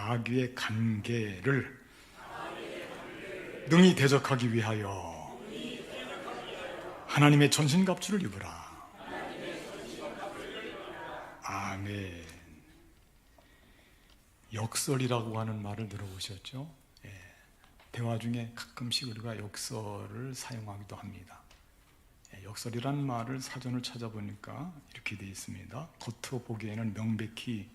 마귀의 관계를 능히 대적하기 위하여 하나님의 전신갑주를 입으라. 아멘. 역설이라고 하는 말을 들어보셨죠? 대화 중에 가끔씩 우리가 역설을 사용하기도 합니다. 역설이라는 말을 사전을 찾아보니까 이렇게 되어 있습니다. 겉으로 보기에는 명백히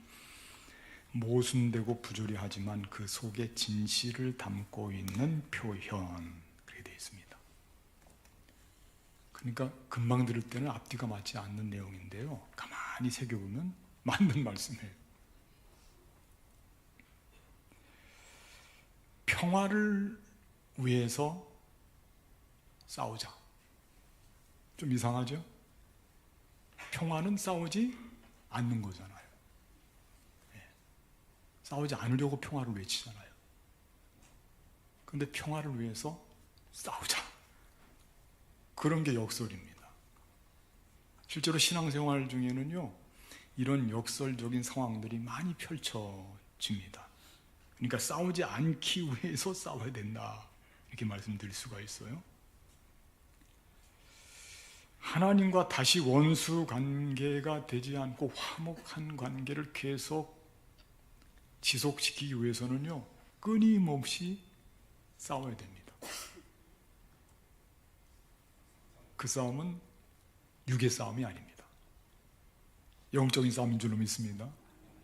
모순되고 부조리하지만 그 속에 진실을 담고 있는 표현, 그렇게 되어 있습니다. 그러니까 금방 들을 때는 앞뒤가 맞지 않는 내용인데요, 가만히 새겨보면 맞는 말씀이에요. 평화를 위해서 싸우자. 좀 이상하죠? 평화는 싸우지 않는 거잖아요. 싸우지 않으려고 평화를 외치잖아요. 그런데 평화를 위해서 싸우자. 그런 게 역설입니다. 실제로 신앙생활 중에는요, 이런 역설적인 상황들이 많이 펼쳐집니다. 그러니까 싸우지 않기 위해서 싸워야 된다, 이렇게 말씀드릴 수가 있어요. 하나님과 다시 원수 관계가 되지 않고 화목한 관계를 계속 지속시키기 위해서는요, 끊임없이 싸워야 됩니다. 그 싸움은 육의 싸움이 아닙니다. 영적인 싸움인 줄로 믿습니다.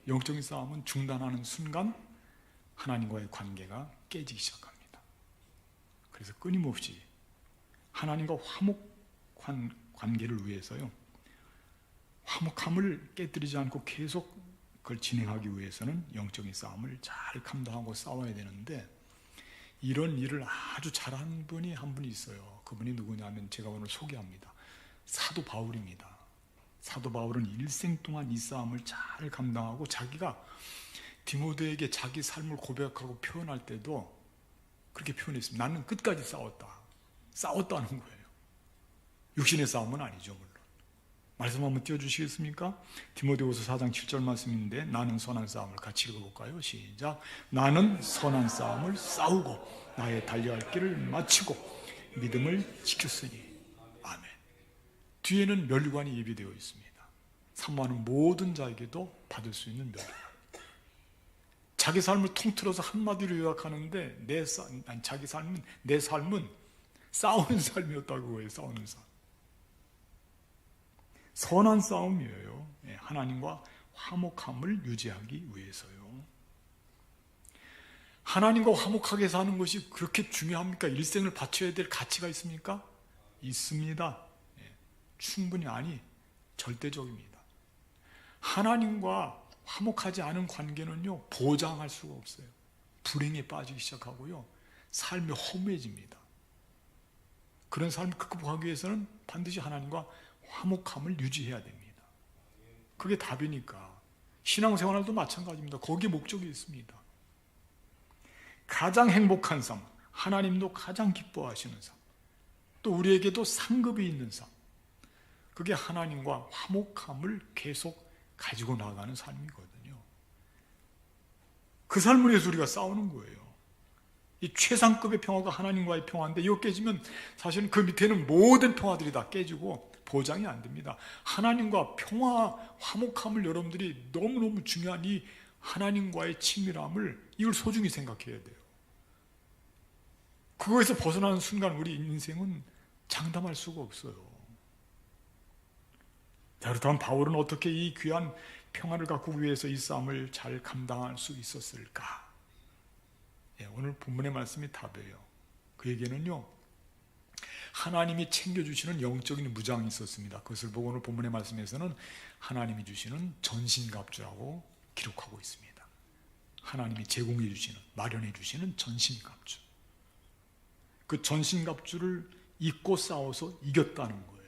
영적인 싸움은 중단하는 순간 하나님과의 관계가 깨지기 시작합니다. 그래서 끊임없이 하나님과 화목한 관계를 위해서요, 화목함을 깨뜨리지 않고 계속 그걸 진행하기 위해서는 영적인 싸움을 잘 감당하고 싸워야 되는데, 이런 일을 아주 잘하는 분이 한 분이 있어요. 그분이 누구냐면 제가 오늘 소개합니다. 사도 바울입니다. 사도 바울은 일생 동안 이 싸움을 잘 감당하고 자기가 디모데에게 자기 삶을 고백하고 표현할 때도 그렇게 표현했습니다. 나는 끝까지 싸웠다. 싸웠다는 거예요. 육신의 싸움은 아니죠, 물론. 말씀 한번 띄워주시겠습니까? 디모데후서 4장 7절 말씀인데, 나는 선한 싸움을 같이 읽어볼까요? 시작. 나는 선한 싸움을 싸우고 나의 달려할 길을 마치고 믿음을 지켰으니. 아멘. 뒤에는 면류관이 예비되어 있습니다. 사모하는 모든 자에게도 받을 수 있는 면류관. 자기 삶을 통틀어서 한마디로 요약하는데, 내 삶은 싸우는 삶이었다고 해요. 싸우는 삶. 선한 싸움이에요. 하나님과 화목함을 유지하기 위해서요. 하나님과 화목하게 사는 것이 그렇게 중요합니까? 일생을 바쳐야 될 가치가 있습니까? 있습니다. 충분히 아니, 절대적입니다. 하나님과 화목하지 않은 관계는요, 보장할 수가 없어요. 불행에 빠지기 시작하고요, 삶이 허무해집니다. 그런 삶을 극복하기 위해서는 반드시 하나님과 화목함을 유지해야 됩니다. 그게 답이니까. 신앙생활도 마찬가지입니다. 거기에 목적이 있습니다. 가장 행복한 삶, 하나님도 가장 기뻐하시는 삶, 또 우리에게도 상급이 있는 삶, 그게 하나님과 화목함을 계속 가지고 나가는 삶이거든요. 그 삶을 위해서 우리가 싸우는 거예요. 이 최상급의 평화가 하나님과의 평화인데, 이거 깨지면 사실은 그 밑에는 모든 평화들이 다 깨지고 보장이 안 됩니다. 하나님과 평화, 화목함을 여러분들이 너무너무 중요한 이 하나님과의 친밀함을, 이걸 소중히 생각해야 돼요. 그거에서 벗어나는 순간 우리 인생은 장담할 수가 없어요. 자, 그렇다면 바울은 어떻게 이 귀한 평화를 갖고 위해서 이 싸움을 잘 감당할 수 있었을까? 오늘 본문의 말씀이 답이에요. 그에게는요, 하나님이 챙겨주시는 영적인 무장이 있었습니다. 그것을 보고 오늘 본문의 말씀에서는 하나님이 주시는 전신갑주라고 기록하고 있습니다. 하나님이 제공해 주시는, 마련해 주시는 전신갑주. 그 전신갑주를 입고 싸워서 이겼다는 거예요.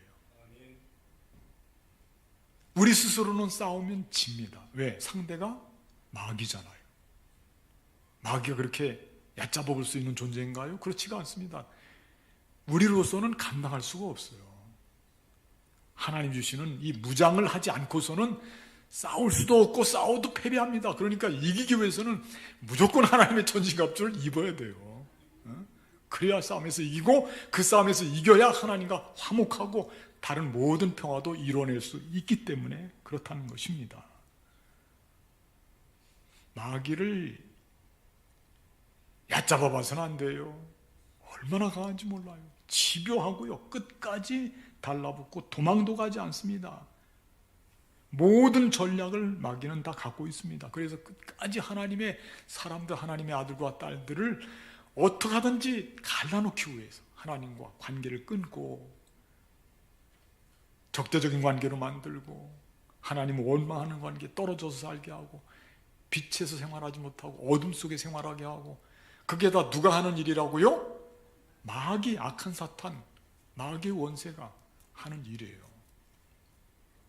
우리 스스로는 싸우면 집니다. 왜? 상대가 마귀잖아요. 마귀가 그렇게 얕잡아 볼 수 있는 존재인가요? 그렇지가 않습니다. 우리로서는 감당할 수가 없어요. 하나님 주시는 이 무장을 하지 않고서는 싸울 수도 없고 싸워도 패배합니다. 그러니까 이기기 위해서는 무조건 하나님의 전신갑주를 입어야 돼요. 그래야 싸움에서 이기고, 그 싸움에서 이겨야 하나님과 화목하고 다른 모든 평화도 이뤄낼 수 있기 때문에 그렇다는 것입니다. 마귀를 얕잡아 봐서는 안 돼요. 얼마나 강한지 몰라요. 집요하고요, 끝까지 달라붙고 도망도 가지 않습니다. 모든 전략을 마귀는 다 갖고 있습니다. 그래서 끝까지 하나님의 사람들, 하나님의 아들과 딸들을 어떻게 하든지 갈라놓기 위해서 하나님과 관계를 끊고 적대적인 관계로 만들고, 하나님을 원망하는 관계에 떨어져서 살게 하고, 빛에서 생활하지 못하고 어둠 속에 생활하게 하고, 그게 다 누가 하는 일이라고요? 마귀, 악한 사탄, 마귀의 원세가 하는 일이에요.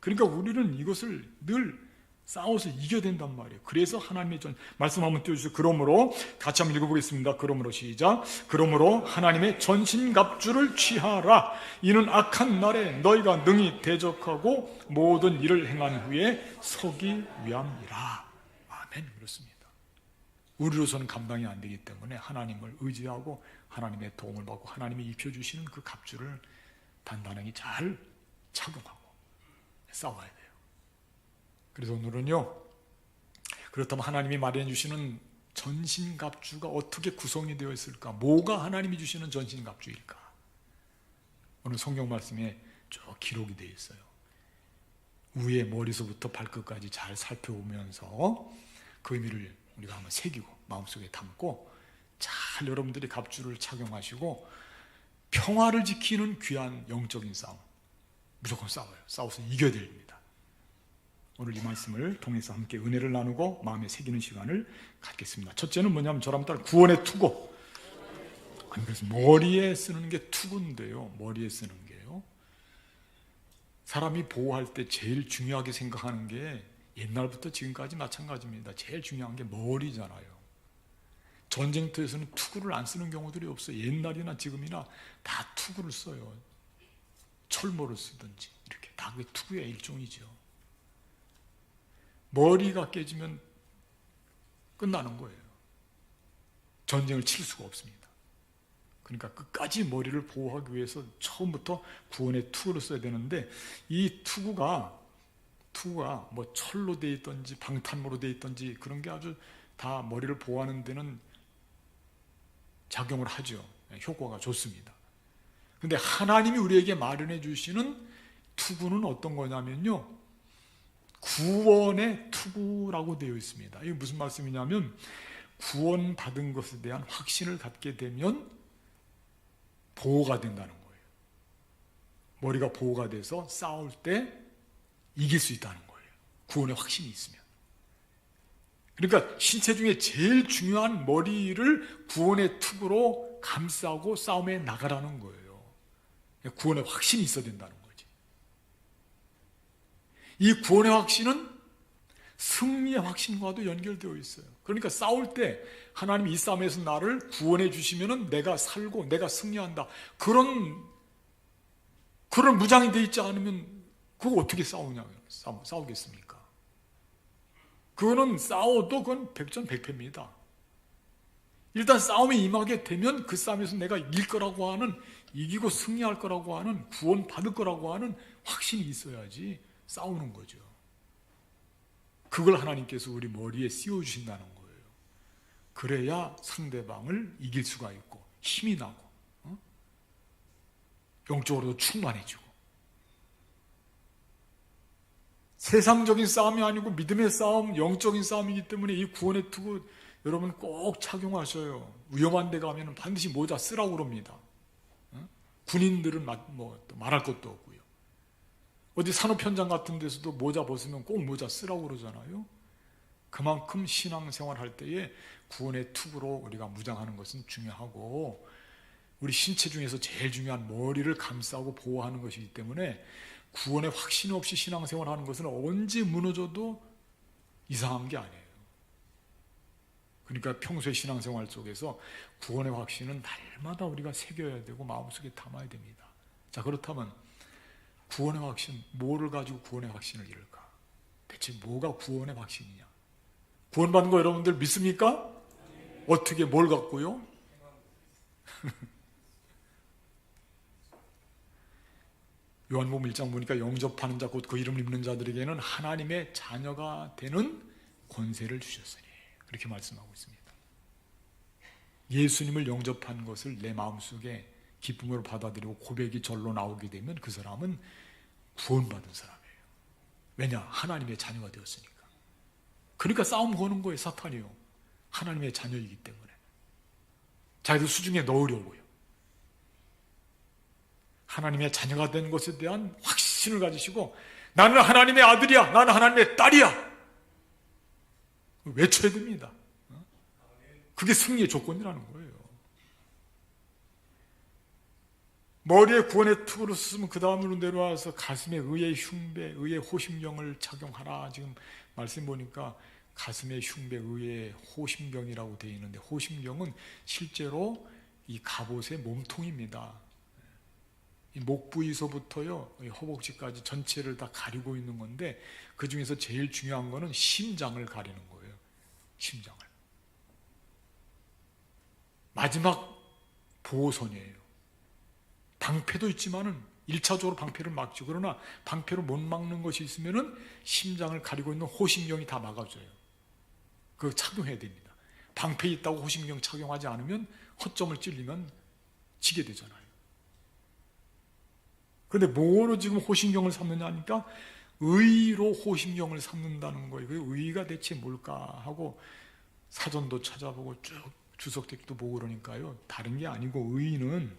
그러니까 우리는 이것을 늘 싸워서 이겨야 된단 말이에요. 그래서 하나님의 말씀 한번 띄워주세요. 그러므로, 같이 한번 읽어보겠습니다. 그러므로, 시작. 그러므로 하나님의 전신갑주를 취하라. 이는 악한 날에 너희가 능히 대적하고 모든 일을 행한 후에 서기 위함이라. 아멘. 그렇습니다. 우리로서는 감당이 안 되기 때문에 하나님을 의지하고 하나님의 도움을 받고 하나님이 입혀주시는 그 갑주를 단단하게 잘 착용하고 싸워야 돼요. 그래서 오늘은요, 그렇다면 하나님이 마련해 주시는 전신갑주가 어떻게 구성이 되어 있을까? 뭐가 하나님이 주시는 전신갑주일까? 오늘 성경 말씀에 쭉 기록이 되어 있어요. 위에 머리서부터 발끝까지 잘 살펴보면서 그 의미를 우리가 한번 새기고 마음속에 담고 잘 여러분들이 갑주를 착용하시고 평화를 지키는 귀한 영적인 싸움, 무조건 싸워요. 싸워서 이겨야 됩니다. 오늘 이 말씀을 통해서 함께 은혜를 나누고 마음에 새기는 시간을 갖겠습니다. 첫째는 뭐냐면 저랑 따라 구원의 투구. 그래서 머리에 쓰는 게 투구인데요. 머리에 쓰는 게요. 사람이 보호할 때 제일 중요하게 생각하는 게 옛날부터 지금까지 마찬가지입니다. 제일 중요한 게 머리잖아요. 전쟁터에서는 투구를 안 쓰는 경우들이 없어요. 옛날이나 지금이나 다 투구를 써요. 철모를 쓰든지 이렇게 다 그게 투구의 일종이죠. 머리가 깨지면 끝나는 거예요. 전쟁을 칠 수가 없습니다. 그러니까 끝까지 머리를 보호하기 위해서 처음부터 구원의 투구를 써야 되는데, 이 투구가 뭐 철로 돼 있든지 방탄으로 돼 있든지 그런 게 아주 다 머리를 보호하는 데는 작용을 하죠. 효과가 좋습니다. 근데 하나님이 우리에게 마련해 주시는 투구는 어떤 거냐면요, 구원의 투구라고 되어 있습니다. 이게 무슨 말씀이냐면, 구원받은 것에 대한 확신을 갖게 되면 보호가 된다는 거예요. 머리가 보호가 돼서 싸울 때 이길 수 있다는 거예요. 구원의 확신이 있으면. 그러니까 신체 중에 제일 중요한 머리를 구원의 투구로 감싸고 싸움에 나가라는 거예요. 구원의 확신이 있어야 된다는 거지. 이 구원의 확신은 승리의 확신과도 연결되어 있어요. 그러니까 싸울 때 하나님이 이 싸움에서 나를 구원해 주시면은 내가 살고 내가 승리한다. 그런 무장이 되어 있지 않으면 그거 어떻게 싸우겠습니까? 그거는 싸워도 그건 백전백패입니다. 일단 싸움에 임하게 되면 그 싸움에서 내가 이길 거라고 하는, 이기고 승리할 거라고 하는, 구원 받을 거라고 하는 확신이 있어야지 싸우는 거죠. 그걸 하나님께서 우리 머리에 씌워주신다는 거예요. 그래야 상대방을 이길 수가 있고 힘이 나고 영적으로도 충만해지고. 세상적인 싸움이 아니고 믿음의 싸움, 영적인 싸움이기 때문에 이 구원의 투구 여러분 꼭 착용하셔요. 위험한 데 가면 반드시 모자 쓰라고 그럽니다. 군인들은 말할 것도 없고요. 어디 산업 현장 같은 데서도 모자 벗으면 꼭 모자 쓰라고 그러잖아요. 그만큼 신앙생활 할 때에 구원의 투구로 우리가 무장하는 것은 중요하고, 우리 신체 중에서 제일 중요한 머리를 감싸고 보호하는 것이기 때문에 구원의 확신 없이 신앙생활 하는 것은 언제 무너져도 이상한 게 아니에요. 그러니까 평소에 신앙생활 속에서 구원의 확신은 날마다 우리가 새겨야 되고 마음속에 담아야 됩니다. 자, 그렇다면 구원의 확신, 뭐를 가지고 구원의 확신을 이룰까? 대체 뭐가 구원의 확신이냐? 구원받는 거 여러분들 믿습니까? 어떻게 뭘 갖고요? 요한복음 1장 보니까 영접하는 자 곧 그 이름을 믿는 자들에게는 하나님의 자녀가 되는 권세를 주셨으니 그렇게 말씀하고 있습니다. 예수님을 영접한 것을 내 마음속에 기쁨으로 받아들이고 고백이 절로 나오게 되면 그 사람은 구원받은 사람이에요. 왜냐? 하나님의 자녀가 되었으니까. 그러니까 싸움 거는 거예요, 사탄이요. 하나님의 자녀이기 때문에. 자기들 수중에 넣으려고요. 하나님의 자녀가 된 것에 대한 확신을 가지시고 나는 하나님의 아들이야, 나는 하나님의 딸이야 외쳐야 됩니다. 그게 승리의 조건이라는 거예요. 머리에 구원의 투구를 쓰면 그 다음으로 내려와서 가슴에 의의 흉배, 의의 호심경을 착용하라. 지금 말씀 보니까 가슴에 흉배, 의의 호심경이라고 되어 있는데, 호심경은 실제로 이 갑옷의 몸통입니다. 이 목 부위서부터요 허벅지까지 전체를 다 가리고 있는 건데, 그 중에서 제일 중요한 거는 심장을 가리는 거예요. 심장을. 마지막 보호선이에요. 방패도 있지만은 1차적으로 방패를 막죠. 그러나 방패로 못 막는 것이 있으면은 심장을 가리고 있는 호심경이 다 막아줘요. 그거 착용해야 됩니다. 방패 있다고 호심경 착용하지 않으면 허점을 찔리면 지게 되잖아요. 그런데 뭐로 지금 호심경을 삼느냐 하니까 의로 호심경을 삼는다는 거예요. 그 의가 대체 뭘까 하고 사전도 찾아보고 쭉 주석책도 보고 그러니까요. 다른 게 아니고 의는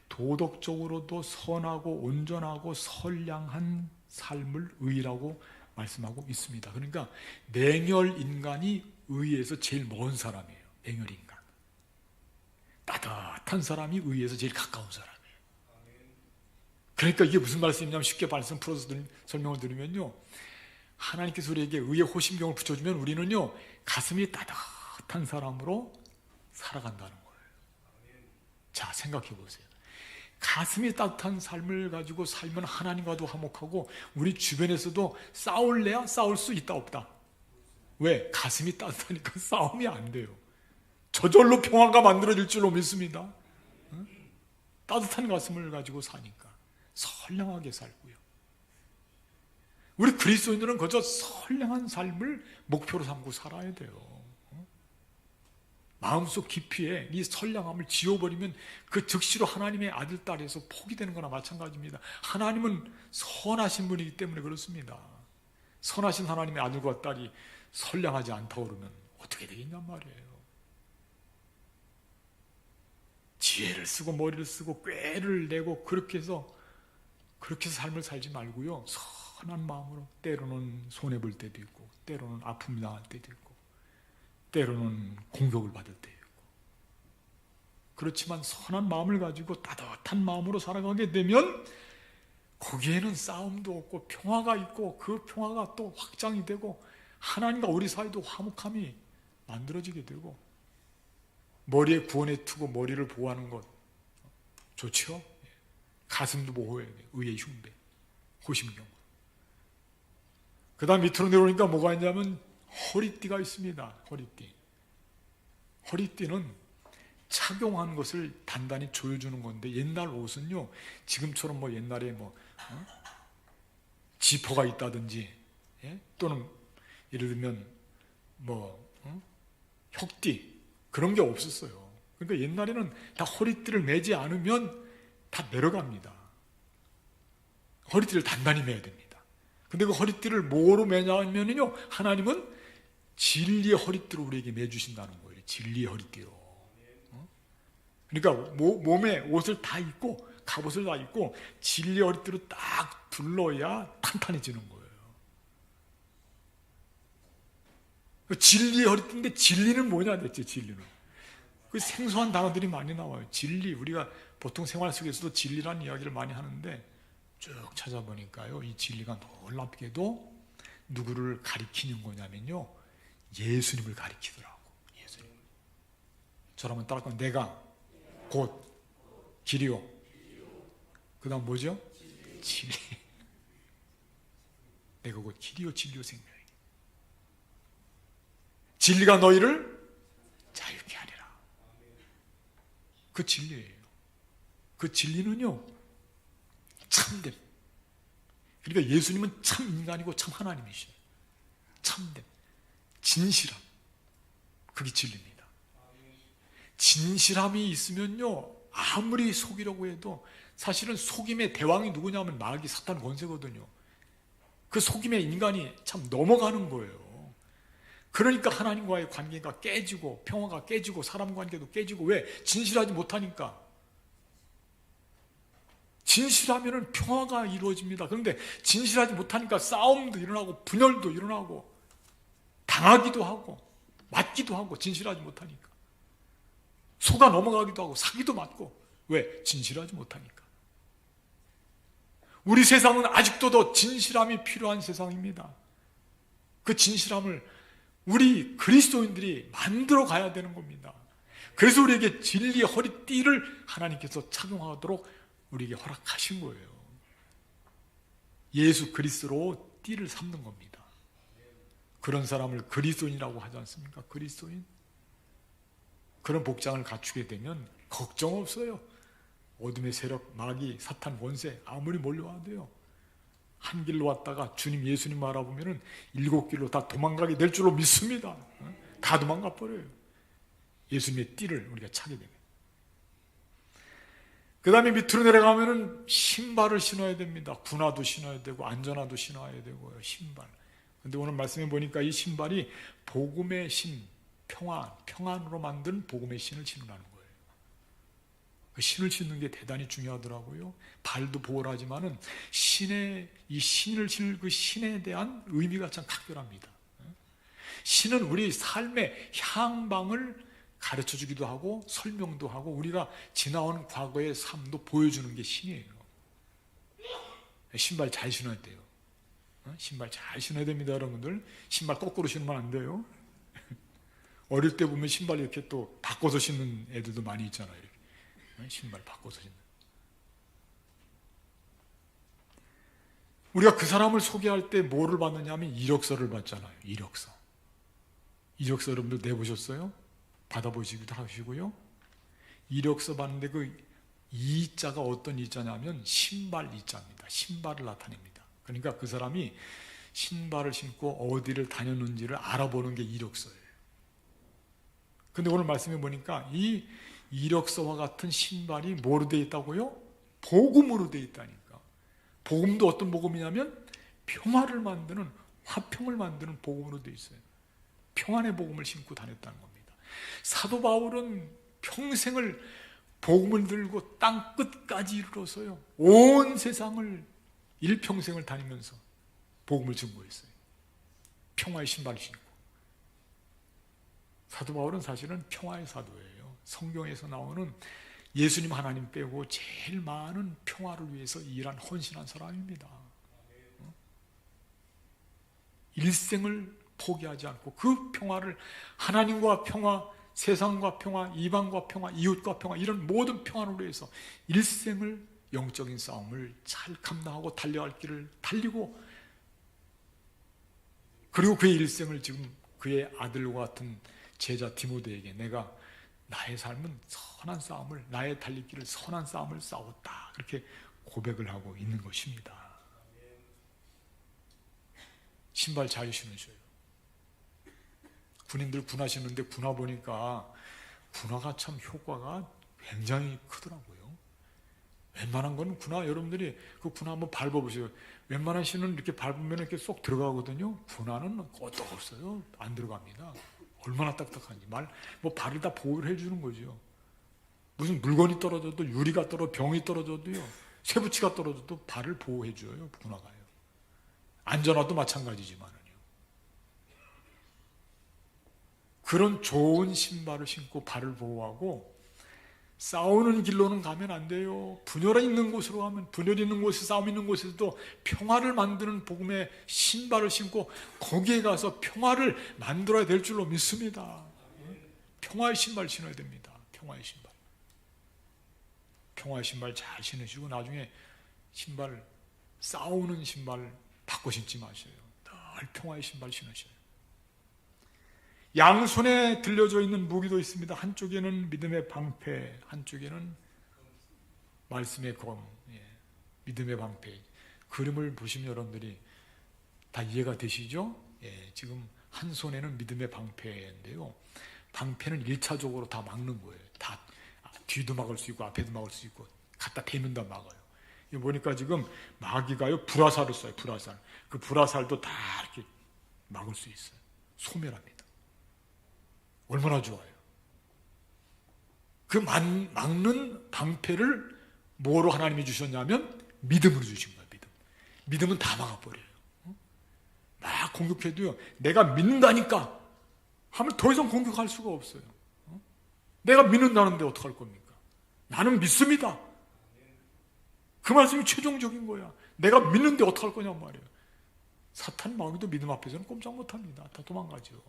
도덕적으로도 선하고 온전하고 선량한 삶을 의라고 말씀하고 있습니다. 그러니까 맹혈 인간이 의에서 제일 먼 사람이에요. 맹혈 인간. 따뜻한 사람이 의에서 제일 가까운 사람이에요. 그러니까 이게 무슨 말씀이냐면, 쉽게 말씀 풀어서 설명을 드리면요, 하나님께서 우리에게 의의 호심경을 붙여주면 우리는요 가슴이 따뜻한 사람으로 살아간다는 거예요. 자, 생각해 보세요. 가슴이 따뜻한 삶을 가지고 살면 하나님과도 화목하고 우리 주변에서도 싸울래야 싸울 수 있다 없다? 왜? 가슴이 따뜻하니까 싸움이 안 돼요. 저절로 평화가 만들어질 줄로 믿습니다. 응? 따뜻한 가슴을 가지고 사니까 선량하게 살고요. 우리 그리스도인들은 그저 선량한 삶을 목표로 삼고 살아야 돼요. 마음속 깊이에 이 선량함을 지워버리면 그 즉시로 하나님의 아들, 딸에서 포기되는 거나 마찬가지입니다. 하나님은 선하신 분이기 때문에 그렇습니다. 선하신 하나님의 아들과 딸이 선량하지 않다고 그러면 어떻게 되겠냔 말이에요. 지혜를 쓰고 머리를 쓰고 꾀를 내고 그렇게 해서 삶을 살지 말고요, 선한 마음으로 때로는 손해볼 때도 있고 때로는 아픔이 나을 때도 있고 때로는 공격을 받을 때 있고, 그렇지만 선한 마음을 가지고 따뜻한 마음으로 살아가게 되면 거기에는 싸움도 없고 평화가 있고 그 평화가 또 확장이 되고 하나님과 우리 사이도 화목함이 만들어지게 되고, 머리에 구원의 투구, 머리를 보호하는 것 좋죠? 가슴도 보호해야 돼요. 의의 흉배, 호심경. 그 다음 밑으로 내려오니까 뭐가 있냐면 허리띠가 있습니다. 허리띠는 착용한 것을 단단히 조여주는 건데, 옛날 옷은요 지금처럼 뭐 옛날에 지퍼가 있다든지, 예? 또는 예를 들면 혁띠 그런 게 없었어요. 그러니까 옛날에는 다 허리띠를 매지 않으면 다 내려갑니다. 허리띠를 단단히 매야 됩니다. 근데 그 허리띠를 뭐로 매냐면요, 하나님은 진리의 허리띠로 우리에게 매주신다는 거예요. 진리의 허리띠로. 그러니까 몸에 옷을 다 입고 갑옷을 다 입고 진리의 허리띠로 딱 둘러야 탄탄해지는 거예요. 진리의 허리띠인데 진리는 뭐냐 대체? 진리는 그 생소한 단어들이 많이 나와요. 진리, 우리가 보통 생활 속에서도 진리라는 이야기를 많이 하는데 쭉 찾아보니까요, 이 진리가 놀랍게도 누구를 가리키는 거냐면요, 예수님을 가리키더라고. 예수님. 저를 한번 따라하면 내가 곧 길이요. 그 다음 뭐죠? 진리. 내가 곧 길이요 진리요 생명이니 진리가 너희를 자유케 하리라. 그 진리예요. 그 진리는요 참됨. 그러니까 예수님은 참 인간이고 참 하나님이시죠. 참됨, 진실함, 그게 진리입니다. 진실함이 있으면요 아무리 속이려고 해도 사실은 속임의 대왕이 누구냐면 마귀 사탄 권세거든요. 그 속임의 인간이 참 넘어가는 거예요. 그러니까 하나님과의 관계가 깨지고 평화가 깨지고 사람 관계도 깨지고. 왜? 진실하지 못하니까. 진실하면 평화가 이루어집니다. 그런데 진실하지 못하니까 싸움도 일어나고 분열도 일어나고 당하기도 하고 맞기도 하고. 진실하지 못하니까 속아 넘어가기도 하고 사기도 맞고. 왜? 진실하지 못하니까. 우리 세상은 아직도 더 진실함이 필요한 세상입니다. 그 진실함을 우리 그리스도인들이 만들어 가야 되는 겁니다. 그래서 우리에게 진리의 허리띠를 하나님께서 착용하도록 우리에게 허락하신 거예요. 예수 그리스도로 띠를 삼는 겁니다. 그런 사람을 그리스도인이라고 하지 않습니까? 그리스도인. 그런 복장을 갖추게 되면 걱정 없어요. 어둠의 세력, 마귀, 사탄, 원세 아무리 몰려와도요. 한 길로 왔다가 주님 예수님 알아보면 7길로 다 도망가게 될 줄로 믿습니다. 다 도망가 버려요. 예수님의 띠를 우리가 차게 되면. 그 다음에 밑으로 내려가면 신발을 신어야 됩니다. 군화도 신어야 되고 안전화도 신어야 되고요. 신발. 근데 오늘 말씀해 보니까 이 신발이 복음의 신, 평안으로 만든 복음의 신을 신으라는 거예요. 그 신을 신는 게 대단히 중요하더라고요. 발도 보호를 하지만은 이 신을 신을 그 신에 대한 의미가 참 각별합니다. 신은 우리 삶의 향방을 가르쳐 주기도 하고 설명도 하고 우리가 지나온 과거의 삶도 보여주는 게 신이에요. 신발 잘 신어야 돼요. 신발 잘 신어야 됩니다, 여러분들. 신발 거꾸로 신으면 안 돼요. 어릴 때 보면 신발 이렇게 또 바꿔서 신는 애들도 많이 있잖아요. 이렇게. 신발 바꿔서 신는. 우리가 그 사람을 소개할 때 뭐를 받느냐 하면 이력서를 받잖아요. 이력서 여러분들 내보셨어요? 받아보시기도 하시고요. 이력서 받는데 그 이자가 어떤 이자냐면 신발 이자입니다. 신발을 나타냅니다. 그러니까 그 사람이 신발을 신고 어디를 다녔는지를 알아보는 게 이력서예요. 근데 오늘 말씀해 보니까 이 이력서와 같은 신발이 뭐로 되어 있다고요? 복음으로 되어 있다니까. 복음도 어떤 복음이냐면 평화를 만드는, 화평을 만드는 복음으로 되어 있어요. 평안의 복음을 신고 다녔다는 겁니다. 사도 바울은 평생을 복음을 들고 땅 끝까지 이르러서요 온 세상을 일평생을 다니면서 복음을 증거했어요. 평화의 신발을 신고. 사도 바울은 사실은 평화의 사도예요. 성경에서 나오는 예수님 하나님 빼고 제일 많은 평화를 위해서 일한 헌신한 사람입니다. 일생을 포기하지 않고 그 평화를 하나님과 평화, 세상과 평화, 이방과 평화, 이웃과 평화 이런 모든 평화를 위해서 일생을 영적인 싸움을 잘 감당하고 달려갈 길을 달리고 그리고 그의 일생을 지금 그의 아들과 같은 제자 디모데에게 내가 나의 삶은 선한 싸움을 나의 달릴 길을 선한 싸움을 싸웠다 그렇게 고백을 하고 있는 것입니다. 신발 잘 신으셔요. 군인들 군화 신는데 군화 보니까 군화가 참 효과가 굉장히 크더라고요. 웬만한 건 군화 여러분들이 그 군화 한번 밟아보세요. 웬만한 신은 이렇게 밟으면 이렇게 쏙 들어가거든요. 군화는 끄떡 없어요. 안 들어갑니다. 얼마나 딱딱한지 뭐 발을 다 보호를 해주는 거죠. 무슨 물건이 떨어져도 유리가 떨어져 병이 떨어져도요 쇠붙이가 떨어져도 발을 보호해줘요. 군화가요. 안전화도 마찬가지지만은요. 그런 좋은 신발을 신고 발을 보호하고 싸우는 길로는 가면 안 돼요. 분열이 있는 곳으로 가면 분열이 있는 곳에 싸움 있는 곳에서도 평화를 만드는 복음의 신발을 신고 거기에 가서 평화를 만들어야 될 줄로 믿습니다. 평화의 신발 신어야 됩니다. 평화의 신발. 평화의 신발 잘 신으시고 나중에 신발 싸우는 신발 바꿔 신지 마세요. 평화의 신발 신으셔요. 양손에 들려져 있는 무기도 있습니다. 한쪽에는 믿음의 방패, 한쪽에는 말씀의 검. 믿음의 방패. 그림을 보시면 여러분들이 다 이해가 되시죠? 지금 한 손에는 믿음의 방패인데요. 방패는 1차적으로 다 막는 거예요. 다 뒤도 막을 수 있고 앞에도 막을 수 있고 갖다 대면 다 막아요. 이거 보니까 지금 마귀가요 불화살을 쏴요. 불화살. 그 불화살도 다 이렇게 막을 수 있어요. 소멸합니다. 얼마나 좋아요. 그 막는 방패를 뭐로 하나님이 주셨냐면 믿음으로 주신 거예요. 믿음은 다 막아버려요. 막 공격해도요, 내가 믿는다니까 하면 더 이상 공격할 수가 없어요. 내가 믿는다는데 어떡할 겁니까? 나는 믿습니다. 그 말씀이 최종적인 거야. 내가 믿는데 어떡할 거냔 말이에요. 사탄 마귀도 믿음 앞에서는 꼼짝 못합니다. 다 도망가죠.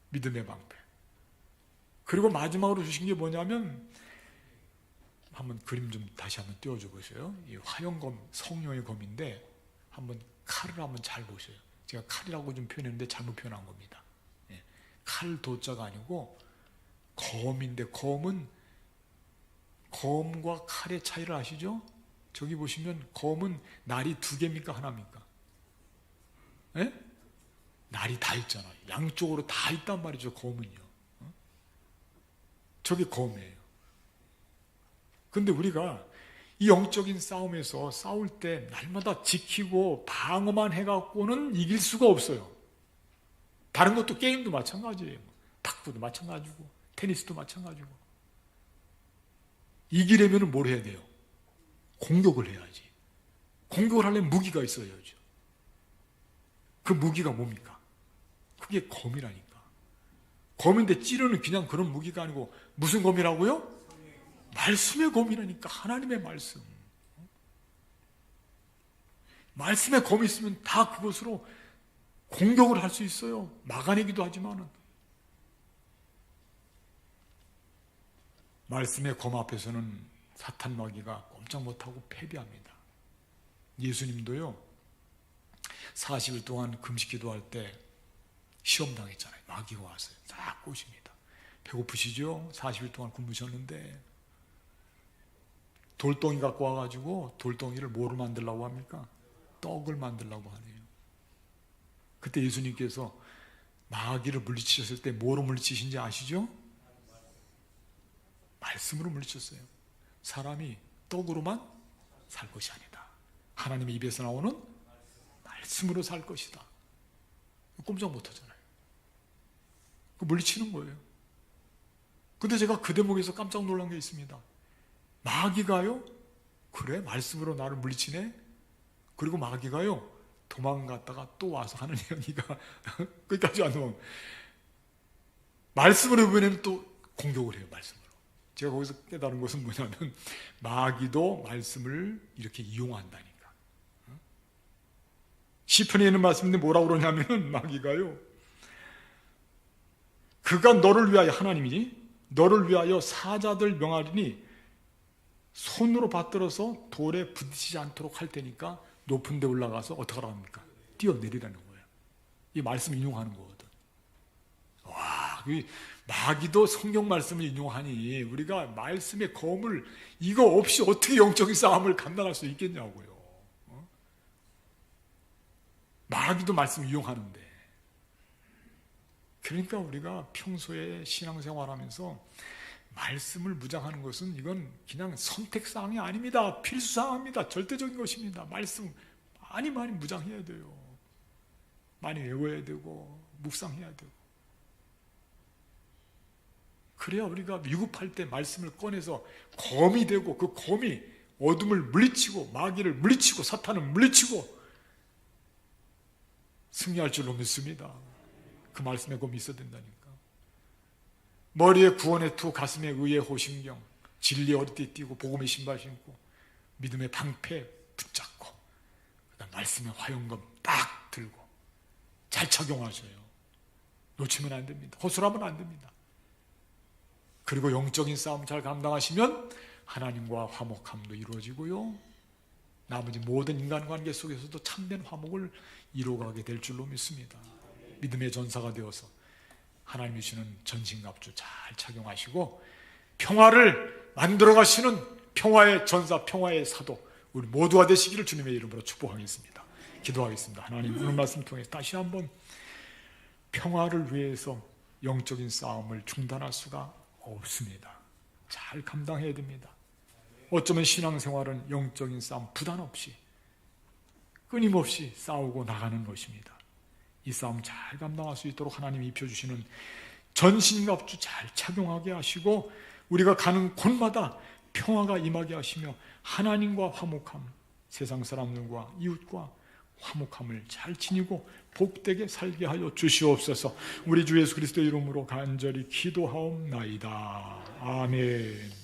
믿음의 방패. 그리고 마지막으로 주신 게 뭐냐면, 한번 그림 좀 다시 한번 띄워줘 보세요. 이 화형검, 성령의 검인데 한번 칼을 한번 잘 보세요. 제가 칼이라고 좀 표현했는데 잘못 표현한 겁니다. 칼 도자가 아니고 검인데, 검은 검과 칼의 차이를 아시죠? 저기 보시면 검은 날이 2개입니까? 하나입니까? 날이 다 있잖아요. 양쪽으로 다 있단 말이죠. 검은요. 저게 검이에요. 근데 우리가 이 영적인 싸움에서 싸울 때 날마다 지키고 방어만 해갖고는 이길 수가 없어요. 다른 것도 게임도 마찬가지예요. 탁구도 마찬가지고 테니스도 마찬가지고. 이기려면 뭘 해야 돼요? 공격을 해야지. 공격을 하려면 무기가 있어야죠. 그 무기가 뭡니까? 그게 검이라니까. 검인데 찌르는 그냥 그런 무기가 아니고 무슨 검이라고요? 말씀의 검이라니까. 하나님의 말씀. 말씀의 검이 있으면 다 그것으로 공격을 할 수 있어요. 막아내기도 하지만은. 말씀의 검 앞에서는 사탄 마귀가 꼼짝 못하고 패배합니다. 예수님도요 40일 동안 금식 기도할 때 시험 당했잖아요. 마귀가 왔어요. 딱 꼬십니다. 배고프시죠? 40일 동안 굶으셨는데 돌덩이 갖고 와가지고 돌덩이를 뭐로 만들려고 합니까? 떡을 만들려고 하네요. 그때 예수님께서 마귀를 물리치셨을 때 뭐로 물리치신지 아시죠? 말씀으로 물리쳤어요. 사람이 떡으로만 살 것이 아니다. 하나님의 입에서 나오는 말씀으로 살 것이다. 꼼짝 못하잖아요. 물리치는 거예요. 근데 제가 그 대목에서 깜짝 놀란 게 있습니다. 마귀가요, 그래? 말씀으로 나를 물리치네? 그리고 마귀가요, 도망갔다가 또 와서 하는 얘기가 끝까지 안 넘어가면 말씀으로 이번에는 또 공격을 해요. 말씀으로. 제가 거기서 깨달은 것은 뭐냐면 마귀도 말씀을 이렇게 이용한다니까. 시편에 있는 말씀인데 뭐라고 그러냐면 마귀가요, 그가 너를 위하여, 하나님이니 너를 위하여 사자들 명하리니 손으로 받들어서 돌에 부딪히지 않도록 할 테니까 높은 데 올라가서 어떻게 하라고 합니까? 뛰어내리라는 거예요. 이 말씀 인용하는 거거든. 와, 마귀도 성경 말씀을 인용하니 우리가 말씀의 검을 이거 없이 어떻게 영적인 싸움을 감당할 수 있겠냐고요. 마귀도 말씀 이용하는데. 그러니까 우리가 평소에 신앙생활하면서 말씀을 무장하는 것은 이건 그냥 선택사항이 아닙니다. 필수사항입니다. 절대적인 것입니다. 말씀 많이 무장해야 돼요. 많이 외워야 되고 묵상해야 되고. 그래야 우리가 위급할 때 말씀을 꺼내서 검이 되고 그 검이 어둠을 물리치고 마귀를 물리치고 사탄을 물리치고 승리할 줄로 믿습니다. 그 말씀의 검이 있어야 된다니까. 머리에 구원의 투, 가슴에 의의 호심경, 진리의 허리띠 띠고 복음의 신발 신고 믿음의 방패 붙잡고 그다음 말씀의 화용검 딱 들고 잘 착용하셔요. 놓치면 안 됩니다. 허술하면 안 됩니다. 그리고 영적인 싸움 잘 감당하시면 하나님과 화목함도 이루어지고요, 나머지 모든 인간관계 속에서도 참된 화목을 이루어가게 될 줄로 믿습니다. 믿음의 전사가 되어서 하나님이 주시는 전신갑주 잘 착용하시고 평화를 만들어 가시는 평화의 전사, 평화의 사도 우리 모두가 되시기를 주님의 이름으로 축복하겠습니다. 기도하겠습니다. 하나님, 오늘 말씀 통해서 다시 한번 평화를 위해서 영적인 싸움을 중단할 수가 없습니다. 잘 감당해야 됩니다. 어쩌면 신앙생활은 영적인 싸움 부담 없이 끊임없이 싸우고 나가는 것입니다. 이 싸움 잘 감당할 수 있도록 하나님이 입혀주시는 전신갑주 잘 착용하게 하시고 우리가 가는 곳마다 평화가 임하게 하시며 하나님과 화목함, 세상 사람들과 이웃과 화목함을 잘 지니고 복되게 살게 하여 주시옵소서. 우리 주 예수 그리스도의 이름으로 간절히 기도하옵나이다. 아멘.